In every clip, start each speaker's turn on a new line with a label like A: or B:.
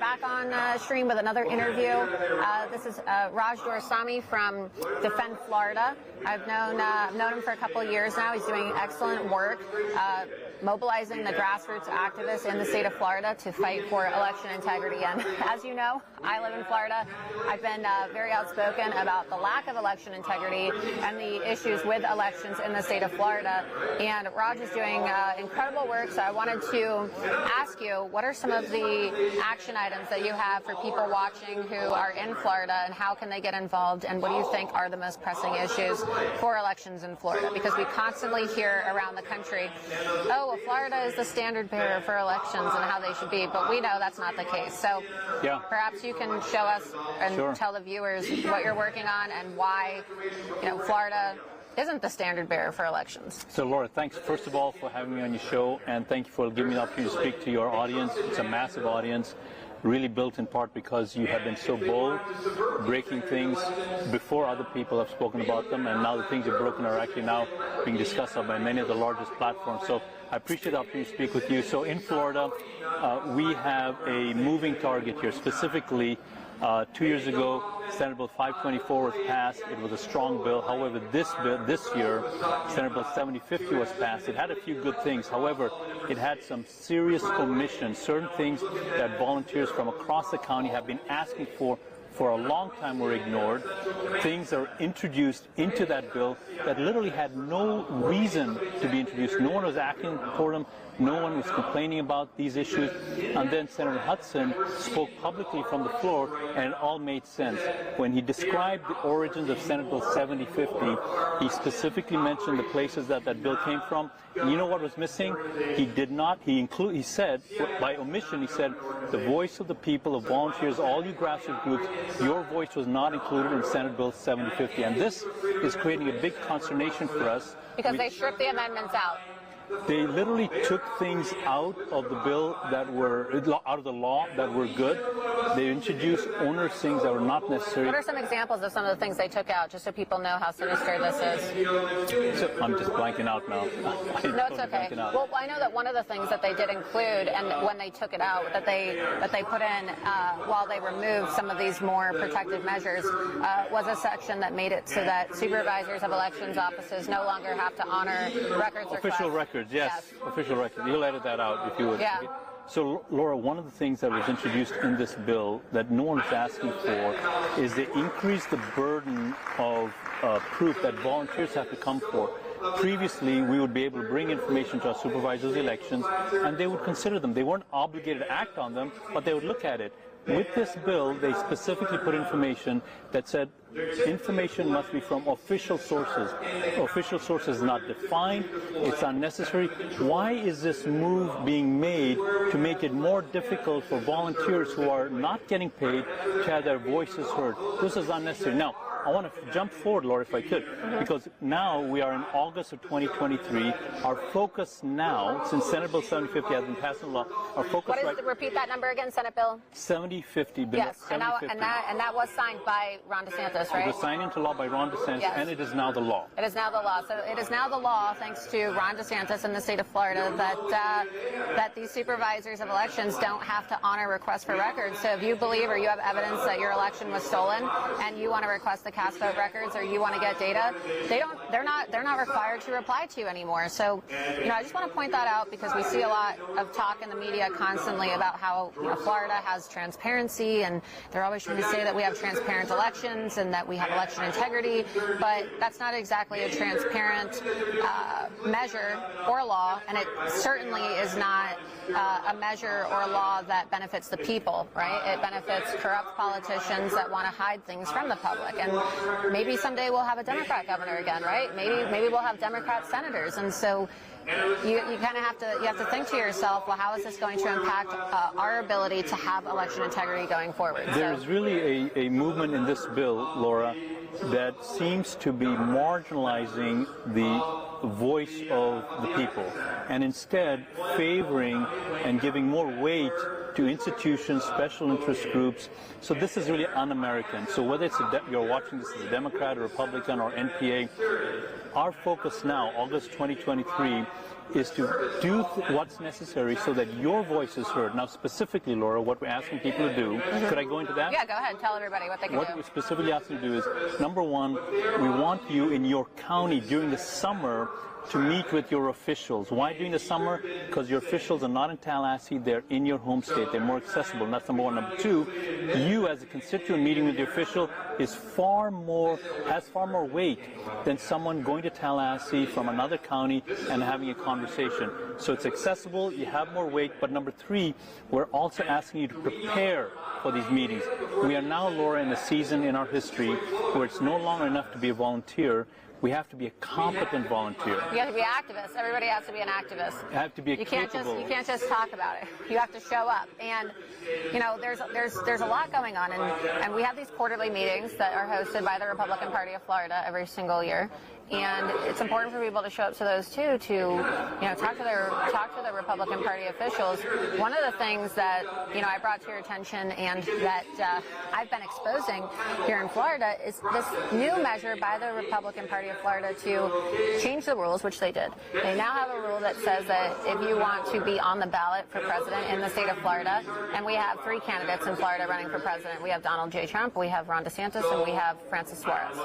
A: back on stream with another interview. This is Raj Doraisamy from Defend Florida. I've known him for a couple of years now. He's doing excellent work mobilizing the grassroots activists in the state of Florida to fight for election integrity. And as you know, I live in Florida. I've been very outspoken about the lack of election integrity and the issues with elections in the state of Florida. And Raj is doing incredible work. So I wanted to ask you, what are some of the action items that you have for people watching who are in Florida, and how can they get involved, and what do you think are the most pressing issues for elections in Florida? Because we constantly hear around the country, oh, well, Florida is the standard bearer for elections and how they should be, but we know that's not the case. So perhaps you can show us and tell the viewers what you're working on and why, Florida isn't the standard bearer for elections.
B: So Laura, thanks first of all for having me on your show, and thank you for giving me the opportunity to speak to your audience. It's a massive audience, really built in part because you have been so bold, breaking things before other people have spoken about them, and now the things you've broken are actually now being discussed by many of the largest platforms. So I appreciate the opportunity to speak with you. So in Florida, we have a moving target here. Specifically, 2 years ago, Senate Bill 524 was passed. It was a strong bill. However, this year, Senate Bill 7050 was passed. It had a few good things. However, it had some serious omissions, certain things that volunteers from across the county have been asking for a long time were ignored. Things are introduced into that bill that literally had no reason to be introduced. No one was asking for them. No one was complaining about these issues. And then Senator Hudson spoke publicly from the floor, and it all made sense. When he described the origins of Senate Bill 7050, he specifically mentioned the places that bill came from. And you know what was missing? He did not. He said, by omission, he said, the voice of the people, of volunteers, all you grassroots groups, your voice was not included in Senate Bill 7050. And this is creating a big consternation for us.
A: Because they stripped the amendments out.
B: They literally took things out of the bill that were, out of the law that were good. They introduced onerous things that were not necessary.
A: What are some examples of some of the things they took out, just so people know how sinister this is?
B: So I'm just blanking out now.
A: No, it's okay. Well, I know that one of the things that they did include, and when they took it out, that they put in while they removed some of these more protective measures, was a section that made it so that supervisors of elections offices no longer have to honor records
B: official records. Yes, official record. You'll edit that out if you would.
A: Yeah.
B: So, Laura, one of the things that was introduced in this bill that no one is asking for is to increase the burden of proof that volunteers have to come for. Previously, we would be able to bring information to our supervisors' elections, and they would consider them. They weren't obligated to act on them, but they would look at it. With this bill, they specifically put information that said information must be from official sources. Official sources not defined. It's unnecessary. Why is this move being made to make it more difficult for volunteers who are not getting paid to have their voices heard? This is unnecessary. Now, I want to jump forward, Laura, if I could, because now we are in August of 2023. Our focus now, since Senate Bill 7050 has been passed into law, our focus
A: repeat that number again, Senate Bill?
B: 7050.
A: Yes, 7050. And that was signed by Ron DeSantis, right?
B: It was signed into law by Ron DeSantis, and it is now the law.
A: It is now the law. So it is now the law, thanks to Ron DeSantis in the state of Florida, that these supervisors of elections don't have to honor requests for records. So if you believe or you have evidence that your election was stolen and you want to request the cast vote records or you want to get data, they're not required to reply to you anymore. So, I just want to point that out because we see a lot of talk in the media constantly about how Florida has transparency, and they're always trying to say that we have transparent elections and that we have election integrity, but that's not exactly a transparent measure or law, and it certainly is not a measure or a law that benefits the people, right? It benefits corrupt politicians that want to hide things from the public. And maybe someday we'll have a Democrat governor again, right? Maybe we'll have Democrat senators. And so you kind of have to think to yourself, well, how is this going to impact our ability to have election integrity going forward?
B: There's really a movement in this bill, Laura, that seems to be marginalizing the voice of the people and instead favoring and giving more weight to institutions, special interest groups. So this is really un-American. So whether it's you're watching this as a Democrat or Republican or NPA, our focus now, August 2023, is to do what's necessary so that your voice is heard. Now, specifically, Laura, what we're asking people to do, could I go into that?
A: Yeah, go ahead. Tell everybody what they can do.
B: What we're specifically asking to do is, number one, we want you in your county during the summer to meet with your officials. Why during the summer? Because your officials are not in Tallahassee, they're in your home state. They're more accessible, and that's number one. Number two, you as a constituent meeting with the official has far more weight than someone going to Tallahassee from another county and having a conversation. So it's accessible, you have more weight, but number three, we're also asking you to prepare for these meetings. We are now, Laura, in a season in our history where it's no longer enough to be a volunteer. We have to be a competent volunteer.
A: You have to be activists. Everybody has to be an activist.
B: You have to be capable.
A: You can't just talk about it. You have to show up. And you know, there's a lot going on, and we have these quarterly meetings that are hosted by the Republican Party of Florida every single year. And it's important for people to show up to those too, to talk to the Republican Party officials. One of the things that I brought to your attention and that I've been exposing here in Florida is this new measure by the Republican Party of Florida to change the rules, which they did. They now have a rule that says that if you want to be on the ballot for president in the state of Florida, and we have 3 candidates in Florida running for president. We have Donald J. Trump, we have Ron DeSantis, and we have Francis Suarez.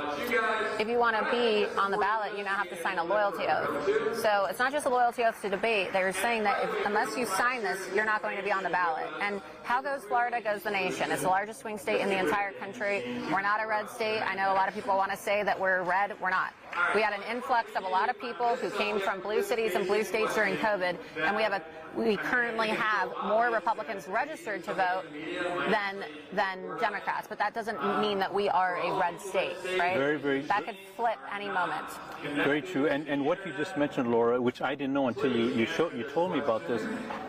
A: If you want to be on the ballot, you now have to sign a loyalty oath. So it's not just a loyalty oath to debate. They're saying that unless you sign this, you're not going to be on the ballot. And how goes Florida goes the nation. It's the largest swing state in the entire country. We're not a red state. I know a lot of people want to say that we're red. We're not. We had an influx of a lot of people who came from blue cities and blue states during COVID, and we currently have more Republicans registered to vote than Democrats. But that doesn't mean that we are a red state, right?
B: Very, very.
A: That could flip any moment.
B: Very true. And what you just mentioned, Laura, which I didn't know until you told me about this.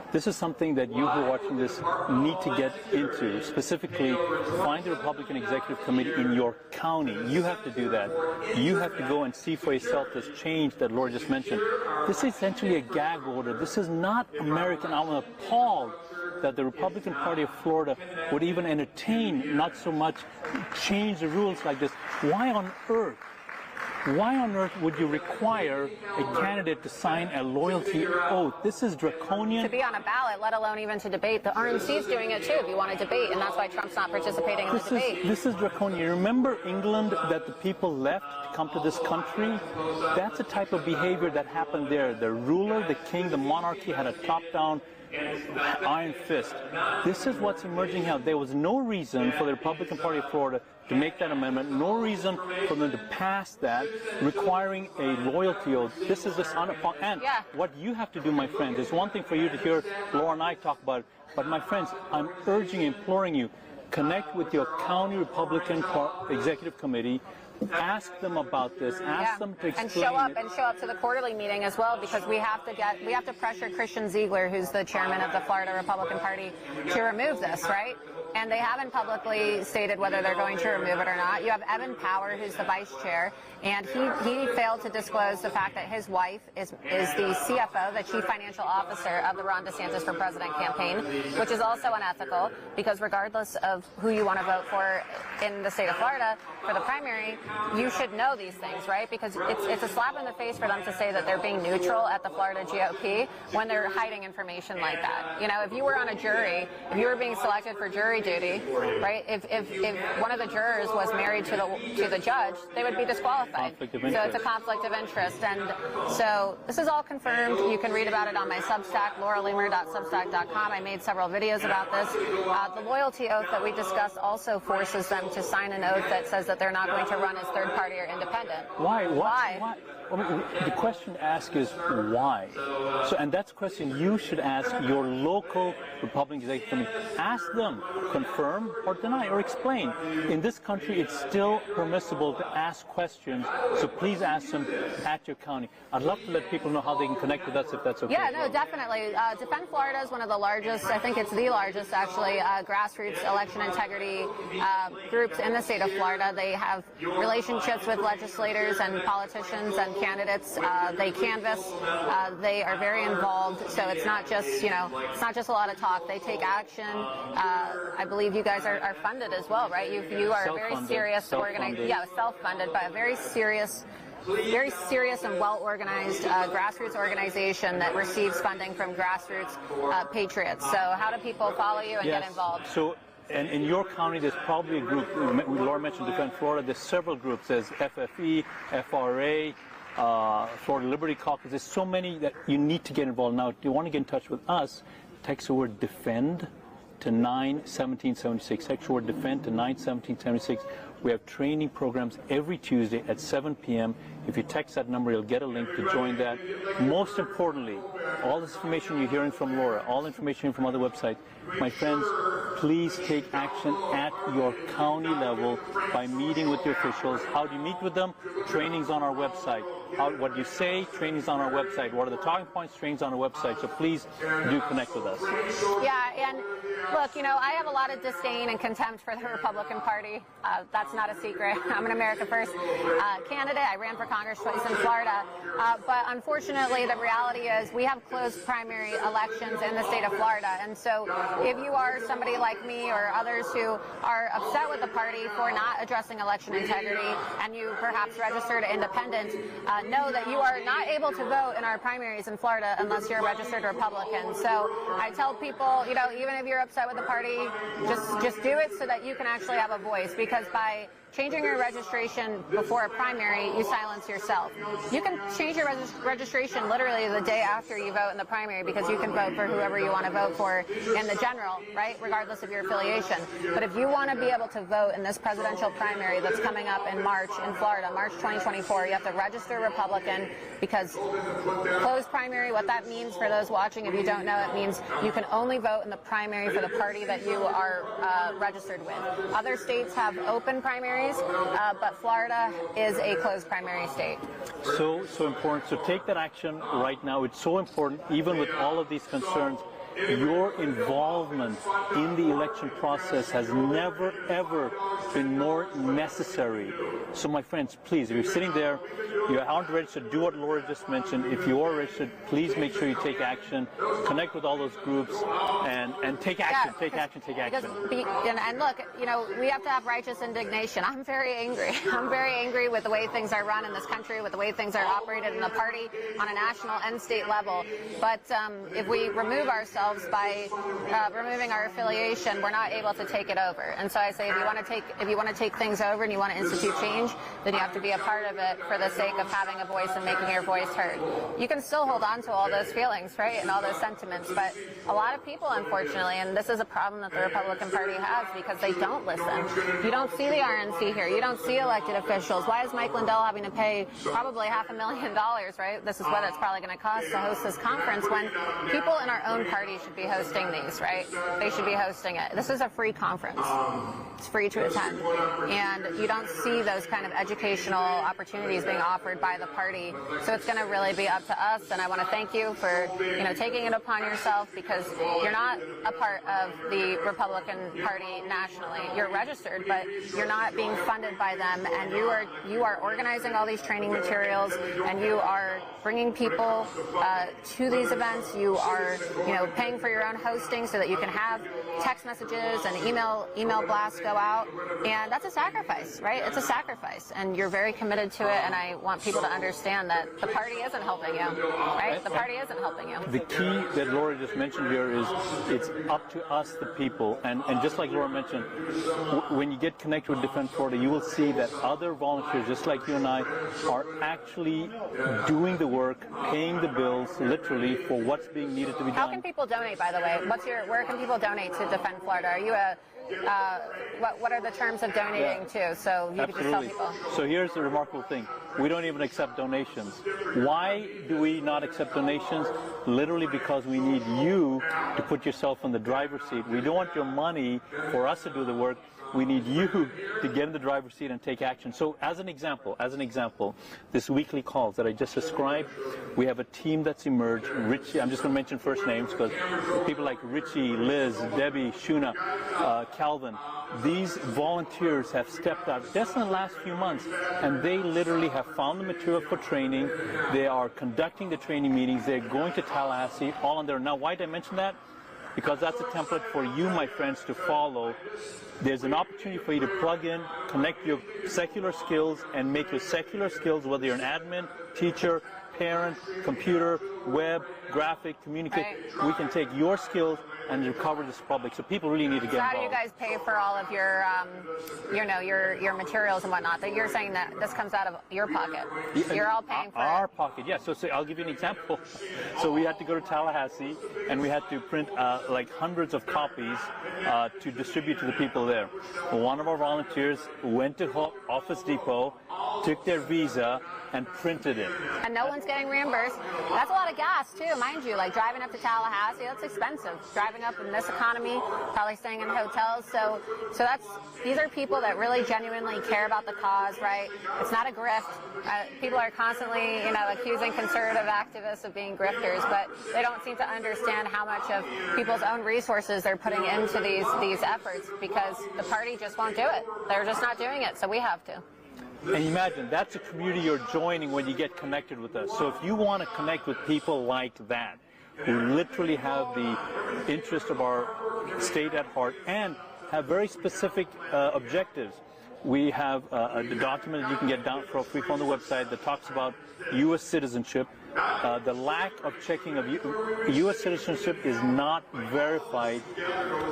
B: This is something that you who are watching this need to get into. Specifically, find the Republican Executive Committee in your county. You have to do that. You have to go and see for yourself this change that Laura just mentioned. This is essentially a gag order. This is not American. I'm appalled that the Republican Party of Florida would even entertain, not so much change the rules like this. Why on earth? Why on earth would you require a candidate to sign a loyalty oath? This is draconian.
A: To be on a ballot, let alone even to debate. The RNC is doing it too if you want to debate, and that's why Trump's not participating in the debate.
B: This is draconian. Remember England, that the people left to come to this country? That's the type of behavior that happened there. The ruler, the king, the monarchy had a top-down iron fist. This is what's emerging now. There was no reason for the Republican Party of Florida to make that amendment, no reason for them to pass that, requiring a loyalty oath. This is just and what you have to do, my friends, is one thing for you to hear Laura and I talk about it, but my friends, I'm urging, imploring you, connect with your county Republican Executive Committee. Ask them about this. Ask them to explain
A: and show up to the quarterly meeting as well, because we have to pressure Christian Ziegler, who's the chairman of the Florida Republican Party, to remove this, right? And they haven't publicly stated whether they're going to remove it or not. You have Evan Power, who's the vice chair, and he failed to disclose the fact that his wife is the CFO, the chief financial officer of the Ron DeSantis for President campaign, which is also unethical, because regardless of who you want to vote for in the state of Florida for the primary, you should know these things, right? Because it's a slap in the face for them to say that they're being neutral at the Florida GOP when they're hiding information like that. You know, if you were on a jury, if you were being selected for jury duty, right? If one of the jurors was married to the judge, they would be disqualified. So it's a conflict of interest, and so this is all confirmed. You can read about it on my Substack, lauraloomer.substack.com. I made several videos about this. The loyalty oath that we discussed also forces them to sign an oath that says that they're not going to run as third party or independent.
B: Why? I mean, the question to ask is why? So, and that's a question you should ask your local Republican Executive Committee. Ask them, confirm or deny or explain. In this country, it's still permissible to ask questions, so please ask them at your county. I'd love to let people know how they can connect with us if that's okay.
A: Yeah, no, definitely. Defend Florida is one of the largest, I think it's the largest actually, grassroots election integrity groups in the state of Florida. They have relationships with legislators and politicians and candidates. They canvass. They are very involved. So it's not just, you know, it's not just a lot of talk. They take action. I believe you guys are funded as well, right? You are a very serious organization. Yeah, self-funded, but a very serious and well-organized grassroots organization that receives funding from grassroots patriots. So how do people follow you and get involved?
B: So, and in your county, there's probably a group. Laura mentioned Defend Florida. There's several groups. There's FFE, FRA, Florida Liberty Caucus. There's so many that you need to get involved. Now, if you want to get in touch with us, text the word DEFEND to 91776. Text the word DEFEND to 91776. We have training programs every Tuesday at 7 p.m. If you text that number, you'll get a link to join that. Most importantly, all this information you're hearing from Laura, all information from other websites, my friends, please take action at your county level by meeting with your officials. How do you meet with them? Training's on our website. What you say, training's on our website. What are the talking points? Training's on our website. So please do connect with us.
A: Yeah, and look, you know, I have a lot of disdain and contempt for the Republican Party. That's not a secret. I'm an America First candidate. I ran for Congress twice in Florida. But unfortunately, the reality is we have closed primary elections in the state of Florida. And so if you are somebody like me or others who are upset with the party for not addressing election integrity and you perhaps registered independent, know that you are not able to vote in our primaries in Florida unless you're a registered Republican. So I tell people, you know, even if you're upset with the party, just do it so that you can actually have a voice, because by changing your registration before a primary, you silence yourself. You can change your registration literally the day after you vote in the primary, because you can vote for whoever you want to vote for in the general, right, regardless of your affiliation. But if you want to be able to vote in this presidential primary that's coming up in March in Florida, March 2024, you have to register Republican, because closed primary, what that means for those watching, if you don't know, it means you can only vote in the primary for the party that you are registered with. Other states have open primaries, but Florida is a closed primary state.
B: So important. So take that action right now. It's so important, even with all of these concerns. Your involvement in the election process has never, ever been more necessary. So my friends, please, if you're sitting there, you aren't registered, do what Laura just mentioned. If you are registered, please make sure you take action, connect with all those groups, and take action, take action.
A: And look, you know, we have to have righteous indignation. I'm very angry. I'm very angry with the way things are run in this country, with the way things are operated in the party on a national and state level. But if we remove ourselves by removing our affiliation, we're not able to take it over. And so I say, if you want to take things over and you want to institute change, then you have to be a part of it for the sake of having a voice and making your voice heard. You can still hold on to all those feelings, right, and all those sentiments, but a lot of people, unfortunately, and this is a problem that the Republican Party has, because they don't listen. You don't see the RNC here. You don't see elected officials. Why is Mike Lindell having to pay probably $500,000, right? This is what it's probably going to cost to host this conference, when people in our own party should be hosting these, right? They should be hosting it. This is a free conference. It's free to attend. And you don't see those kind of educational opportunities being offered by the party. So it's going to really be up to us. And I want to thank you for, you know, taking it upon yourself, because you're not a part of the Republican Party nationally. You're registered, but you're not being funded by them. And you are organizing all these training materials, and you are bringing people to these events. You are, you know, paying for your own hosting so that you can have text messages and email blasts go out, and that's a sacrifice, right? It's a sacrifice, and you're very committed to it, and I want people to understand that the party isn't helping you, right? The party isn't helping you.
B: The key that Laura just mentioned here is it's up to us, the people, and just like Laura mentioned, when you get connected with Defend Florida, you will see that other volunteers, just like you and I, are actually doing the work, paying the bills, literally, for what's being needed to be done.
A: How can people donate, by the way? Where can people donate to Defend Florida? Are you a what are the terms of donating to? So you could just tell people.
B: So here's the remarkable thing. We don't even accept donations. Why do we not accept donations? Literally because we need you to put yourself in the driver's seat. We don't want your money for us to do the work. We need you to get in the driver's seat and take action. So as an example, this weekly calls that I just described, we have a team that's emerged. Richie, I'm just going to mention first names because people like Richie, Liz, Debbie, Shuna, Calvin, these volunteers have stepped out just in the last few months, and they literally have found the material for training. They are conducting the training meetings. They're going to Tallahassee, all on their. Now, why did I mention that? Because that's a template for you, my friends, to follow. There's an opportunity for you to plug in, connect your secular skills, and make your secular skills, whether you're an admin, teacher, parent, computer, web, graphic, communicate. Right. We can take your skills and recover this public. So people really need to get involved.
A: How do you guys pay for all of your, your materials and whatnot? That you're saying that this comes out of your pocket. You're all paying for
B: our pocket. Yeah. So I'll give you an example. So we had to go to Tallahassee and we had to print like hundreds of copies to distribute to the people there. One of our volunteers went to Office Depot, took their visa, and printed it.
A: And no one's getting reimbursed. That's a lot of gas too, mind you. Like driving up to Tallahassee, that's expensive. Driving up in this economy, probably staying in hotels. So these are people that really genuinely care about the cause, right? It's not a grift. People are constantly, accusing conservative activists of being grifters, but they don't seem to understand how much of people's own resources they're putting into these efforts because the party just won't do it. They're just not doing it, so we have to.
B: And imagine, that's a community you're joining when you get connected with us. So if you want to connect with people like that, who literally have the interest of our state at heart and have very specific objectives, we have a document that you can get down for free on the website that talks about U.S. citizenship. The lack of checking of U.S. citizenship is not verified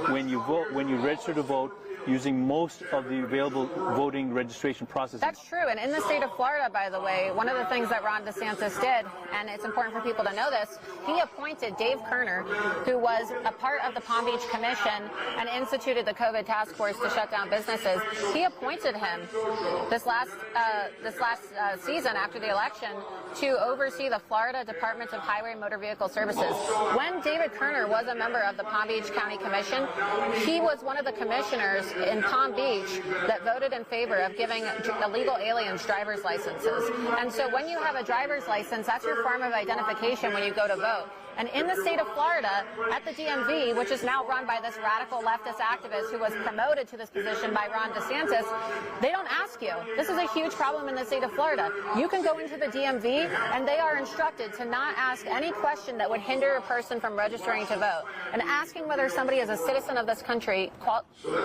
B: when you vote, when you register to vote, using most of the available voting registration processes.
A: That's true, and in the state of Florida, by the way, one of the things that Ron DeSantis did, and it's important for people to know this, he appointed Dave Kerner, who was a part of the Palm Beach Commission and instituted the COVID task force to shut down businesses. He appointed him this last season after the election to oversee the Florida Department of Highway and Motor Vehicle Services. When David Kerner was a member of the Palm Beach County Commission, he was one of the commissioners in Palm Beach that voted in favor of giving illegal aliens driver's licenses. And so when you have a driver's license, that's your form of identification when you go to vote. And in the state of Florida, at the DMV, which is now run by this radical leftist activist who was promoted to this position by Ron DeSantis, they don't ask you. This is a huge problem in the state of Florida. You can go into the DMV, and they are instructed to not ask any question that would hinder a person from registering to vote. And asking whether somebody is a citizen of this country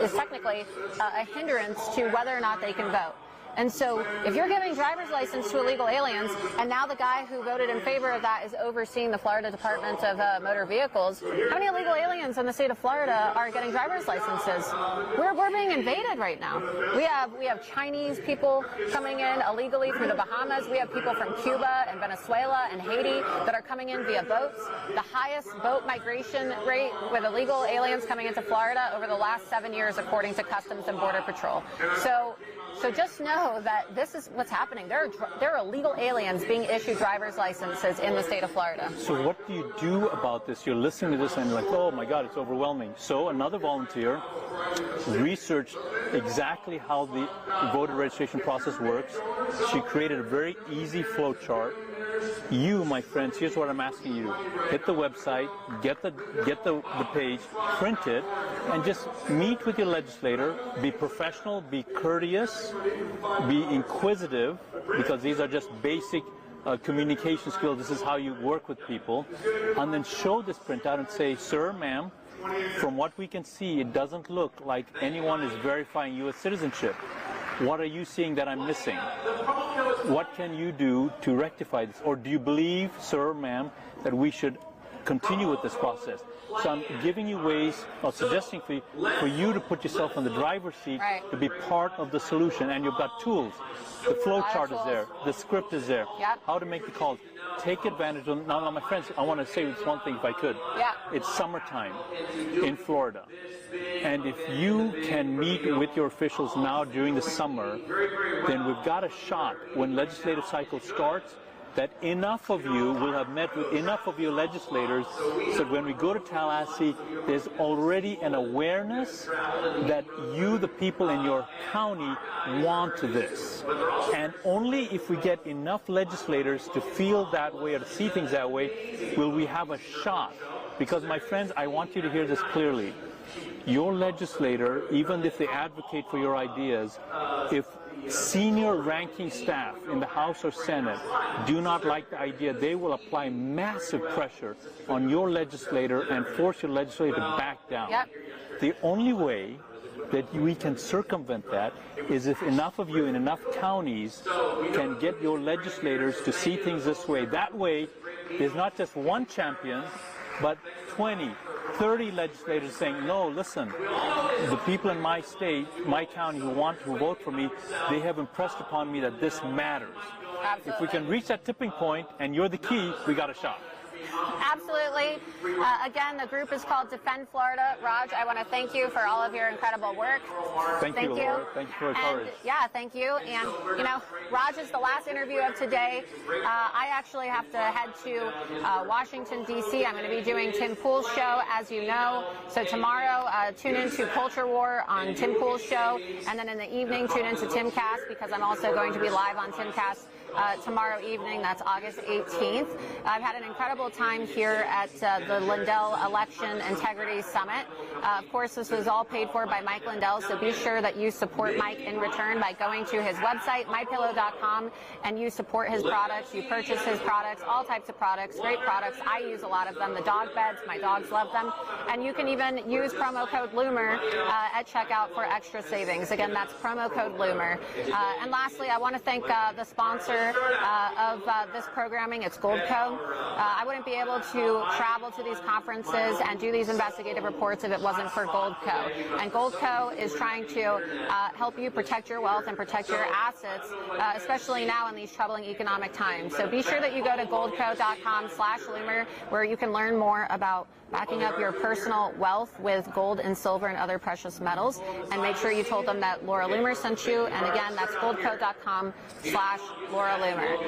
A: is technically a hindrance to whether or not they can vote. And so if you're giving driver's license to illegal aliens, and now the guy who voted in favor of that is overseeing the Florida Department of Motor Vehicles, how many illegal aliens in the state of Florida are getting driver's licenses? We're being invaded right now. We have Chinese people coming in illegally through the Bahamas. We have people from Cuba and Venezuela and Haiti that are coming in via boats. The highest boat migration rate with illegal aliens coming into Florida over the last 7 years, according to Customs and Border Patrol. So just know that this is what's happening. There are illegal aliens being issued driver's licenses in the state of Florida.
B: So what do you do about this? You're listening to this and you're like, oh my God, it's overwhelming. So another volunteer researched exactly how the voter registration process works. She created a very easy flow chart. You, my friends, here's what I'm asking you. Hit the website, get the page, print it, and just meet with your legislator. Be professional, be courteous, be inquisitive, because these are just basic communication skills. This is how you work with people. And then show this printout and say, sir, ma'am, from what we can see, it doesn't look like anyone is verifying U.S. citizenship. What are you seeing that I'm missing? What can you do to rectify this? Or do you believe, sir, ma'am, that we should continue with this process. So I'm giving you ways, or suggesting for you to put yourself in the driver's seat, to be part of the solution. And you've got tools. The flow chart is there. The script is there.
A: Yep.
B: How to make the calls. Take advantage of. Now, my friends, I want to say this one thing if I could.
A: Yeah.
B: It's summertime in Florida. And if you can meet with your officials now during the summer, then we've got a shot when legislative cycle starts that enough of you will have met with enough of your legislators so that when we go to Tallahassee, there's already an awareness that you, the people in your county, want this. And only if we get enough legislators to feel that way or to see things that way will we have a shot. Because, my friends, I want you to hear this clearly. Your legislator, even if they advocate for your ideas, if senior ranking staff in the House or Senate do not like the idea, they will apply massive pressure on your legislator and force your legislator to back down.
A: Yep.
B: The only way that we can circumvent that is if enough of you in enough counties can get your legislators to see things this way. That way, there's not just one champion, but 20, 30 legislators saying, no, listen, the people in my state, my county who vote for me, they have impressed upon me that this matters.
A: Absolutely.
B: If we can reach that tipping point and you're the key, we got a shot.
A: Absolutely. Again, the group is called Defend Florida. Raj, I want to thank you for all of your incredible work.
B: Thank you, Laura. Thank you for your courage.
A: Yeah, thank you. And, you know, Raj is the last interview of today. I actually have to head to Washington, D.C. I'm going to be doing Tim Pool's show, as you know. So tomorrow, tune into Culture War on Tim Pool's show. And then in the evening, tune into Timcast, because I'm also going to be live on Timcast tomorrow evening. That's August 18th. I've had an incredible time here at the Lindell Election Integrity Summit. Of course, this was all paid for by Mike Lindell, so be sure that you support Mike in return by going to his website, mypillow.com, and you support his products. You purchase his products, all types of products, great products. I use a lot of them. The dog beds, my dogs love them. And you can even use promo code Loomer at checkout for extra savings. Again, that's promo code Loomer. And lastly, I want to thank the sponsor of this programming. It's Goldco. I wouldn't be able to travel to these conferences and do these investigative reports if it wasn't for Goldco. And Goldco is trying to help you protect your wealth and protect your assets, especially now in these troubling economic times. So be sure that you go to goldco.com/Loomer, where you can learn more about backing up your personal wealth with gold and silver and other precious metals. And make sure you told them that Laura Loomer sent you. And again, that's goldco.com/Laura Loomer.